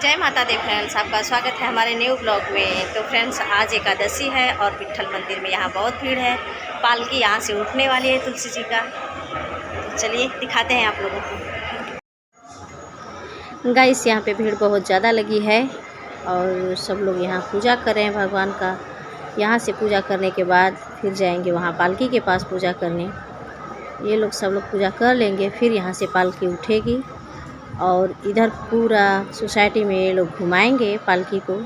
जय माता दी फ्रेंड्स, आपका स्वागत है हमारे न्यू ब्लॉग में। तो फ्रेंड्स, आज एकादशी है और विट्ठल मंदिर में यहाँ बहुत भीड़ है। पालकी यहाँ से उठने वाली है तुलसी जी का। तो चलिए दिखाते हैं आप लोगों को। गाइस, यहाँ पे भीड़ बहुत ज़्यादा लगी है और सब लोग यहाँ पूजा कर रहे हैं भगवान का। यहाँ से पूजा करने के बाद फिर जाएंगे वहाँ पालकी के पास पूजा करने। ये लोग सब लोग पूजा कर लेंगे, फिर यहाँ से पालकी उठेगी और इधर पूरा सोसाइटी में ये लोग घुमाएंगे पालकी को।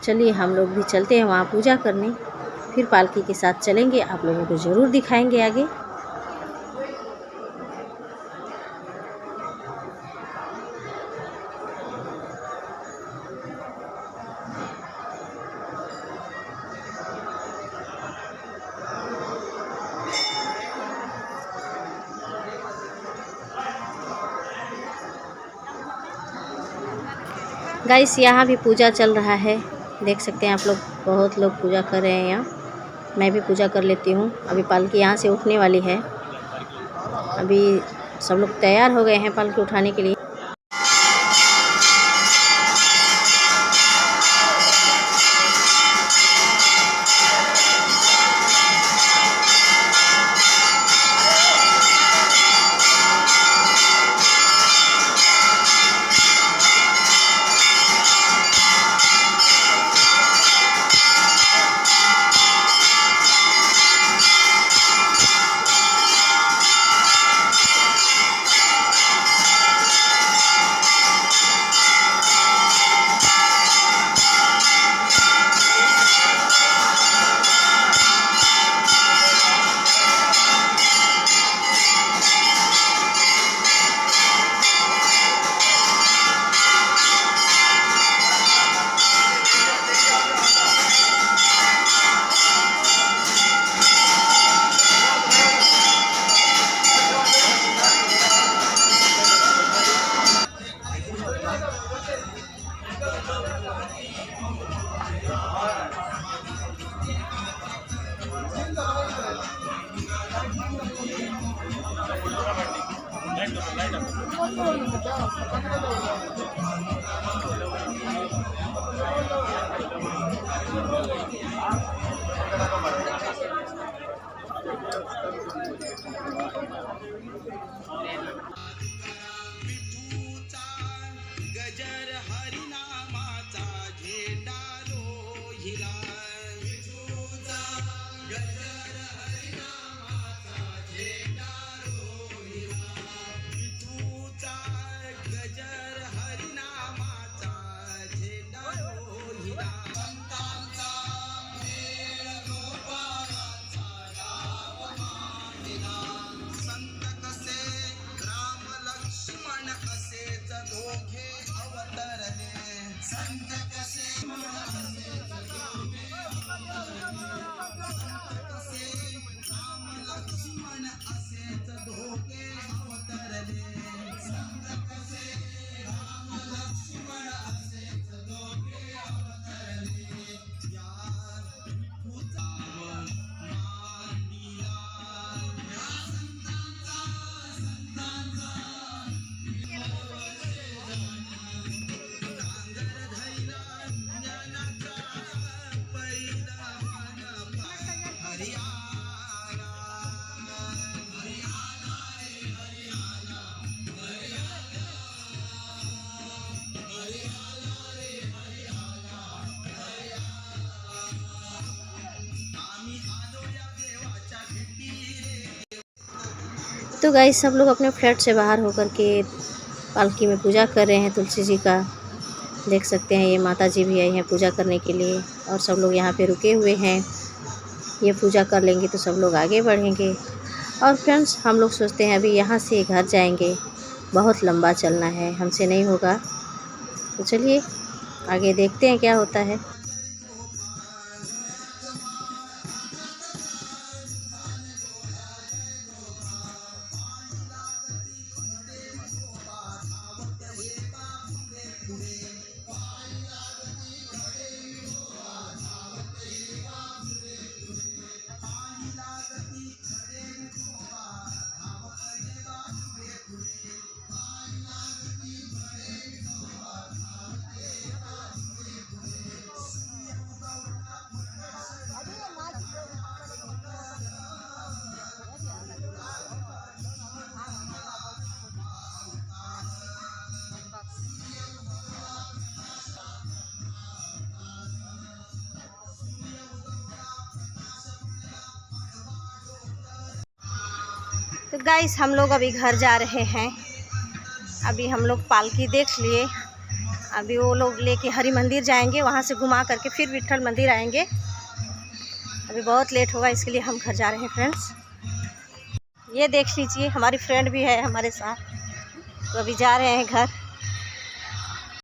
चलिए हम लोग भी चलते हैं वहाँ पूजा करने, फिर पालकी के साथ चलेंगे, आप लोगों को ज़रूर दिखाएंगे आगे। गाइस, यहाँ भी पूजा चल रहा है, देख सकते हैं आप लोग। बहुत लोग पूजा कर रहे हैं यहाँ। मैं भी पूजा कर लेती हूँ। अभी पालकी यहाँ से उठने वाली है। अभी सब लोग तैयार हो गए हैं पालकी उठाने के लिए। तो गाइस, सब लोग अपने फ्लैट से बाहर होकर के पालकी में पूजा कर रहे हैं तुलसी जी का। देख सकते हैं ये माता जी भी आई हैं पूजा करने के लिए और सब लोग यहाँ पे रुके हुए हैं। ये पूजा कर लेंगे तो सब लोग आगे बढ़ेंगे। और फ्रेंड्स, हम लोग सोचते हैं अभी यहाँ से घर जाएंगे, बहुत लंबा चलना है, हमसे नहीं होगा। तो चलिए आगे देखते हैं क्या होता है। तो गाइस हम लोग अभी घर जा रहे हैं। अभी हम लोग पालकी देख लिए, अभी वो लोग लेके हरि मंदिर जाएंगे, वहाँ से घुमा करके फिर विट्ठल मंदिर आएंगे। अभी बहुत लेट होगा, इसके लिए हम घर जा रहे हैं फ्रेंड्स। ये देख लीजिए हमारी फ्रेंड भी है हमारे साथ, तो अभी जा रहे हैं घर।